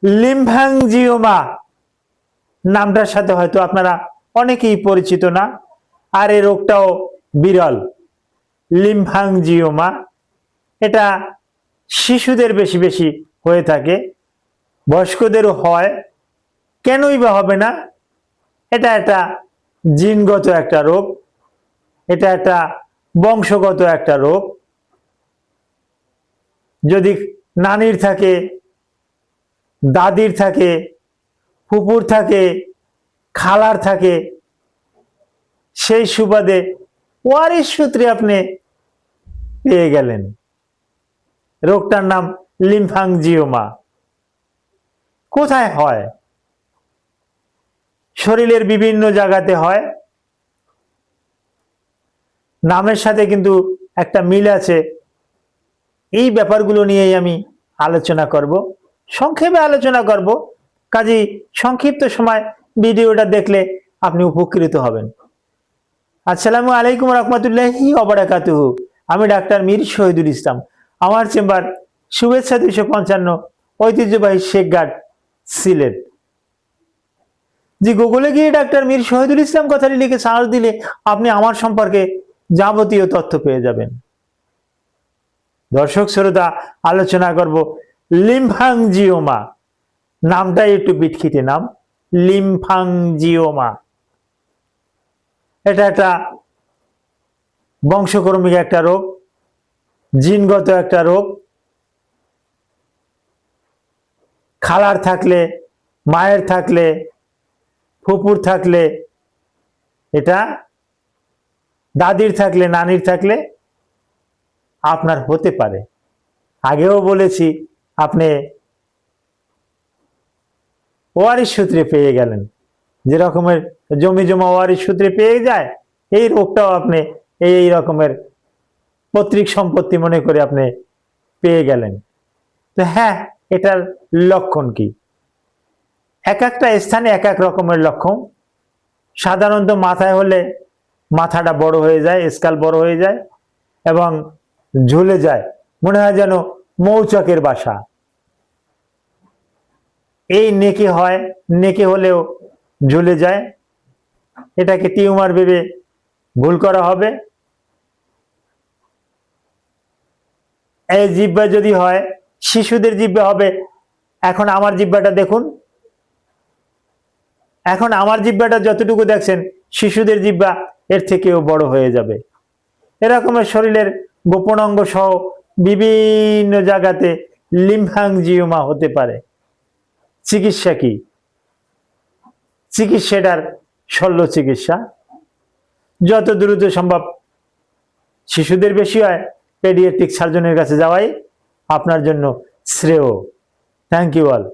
লিম্ফ্যাঞ্জিওমা নামটার সাথে হয়তো আপনারা অনেকেই পরিচিত না, আর এই রোগটাও বিরল। লিম্ফ্যাঞ্জিওমা এটা শিশুদের বেশি বেশি হয়ে থাকে, বয়স্কদেরও হয়। কেনই বা হবে না? এটা একটা জিনগত একটা রোগ, এটা একটা বংশগত একটা রোগ। যদি নানির থাকে, দাদির থাকে, ফুপুর থাকে, খালার থাকে, সেই সুবাদে ওয়ারিশ সূত্রে আপনি পেয়ে গেলেন। রোগটার নাম লিম্ফ্যাঞ্জিওমা। কোথায় হয়? শরীরের বিভিন্ন জায়গাতে হয়। নামের সাথে কিন্তু একটা মিল আছে। এই ব্যাপারগুলো নিয়েই আমি আলোচনা করব, সংক্ষেপে আলোচনা করব। কাজেই সংক্ষিপ্ত সময় ভিডিওটা দেখলে আপনি উপকৃত হবেন। আসসালামু আলাইকুম রহমতুল্লাহি ওয়া বারাকাতুহু। আমি ডাক্তার মীর শহীদুল ইসলাম। আমার চেম্বার শুভেচ্ছা 255, ঐতিহ্যবাহী শেখঘাট, সিলেট। যে গুগলে গিয়ে ডাক্তার মীর শহীদুল ইসলাম কথাটি লিখে সার্চ দিলে আপনি আমার সম্পর্কে যাবতীয় তথ্য পেয়ে যাবেন। দর্শক শ্রোতা, আলোচনা করব লিম্ফ্যাঞ্জিওমা। নামটাই একটু বিটখিতে নাম, লিম্ফ্যাঞ্জিওমা। এটা একটা বংশক্রমিক একটা রোগ, জিনগত একটা রোগ। খালার থাকলে, মায়ের থাকলে, ফুপুর থাকলে, এটা দাদির থাকলে, নানির থাকলে আপনার হতে পারে। আগেও বলেছি, আপনি ওয়ারিশ সূত্রে পেয়ে গেলেন। যে রকমের জমি জমা ওয়ারিশ সূত্রে পেয়ে যায়, এই রোগটাও আপনি এই রকমের পৈতৃক সম্পত্তি মনে করে আপনি পেয়ে গেলেন। তো হ্যাঁ, এটার লক্ষণ কি? এক একটা স্থানে এক এক রকমের লক্ষণ। সাধারণত মাথায় হলে মাথাটা বড় হয়ে যায়, স্কাল বড় হয়ে যায় এবং ঝুলে যায়, মনে হয় যেন মৌচাকের বাসা। এই নেকে হয়, নেকে হলেও ঝুলে যায়। এটাকে টিউমার ভেবে ভুল করা হবে। এই জিহ্বা যদি হয়, শিশুদের জিহ্বা হবে। এখন আমার জিহ্বাটা দেখুন, এখন আমার জিহ্বাটা যতটুকু দেখছেন, শিশুদের জিহ্বা এর থেকেও বড় হয়ে যাবে। এরকমের শরীরের গোপন অঙ্গ সহ বিভিন্ন জায়গাতে লিম্ফ্যাঞ্জিওমা হতে পারে। চিকিৎসা কি? চিকিৎসাটার শল্য চিকিৎসা। যত দ্রুত সম্ভব, শিশুদের বেশি হয়, পেডিয়াট্রিক সার্জনের কাছে যাওয়াই আপনার জন্য শ্রেয়। Thank you all.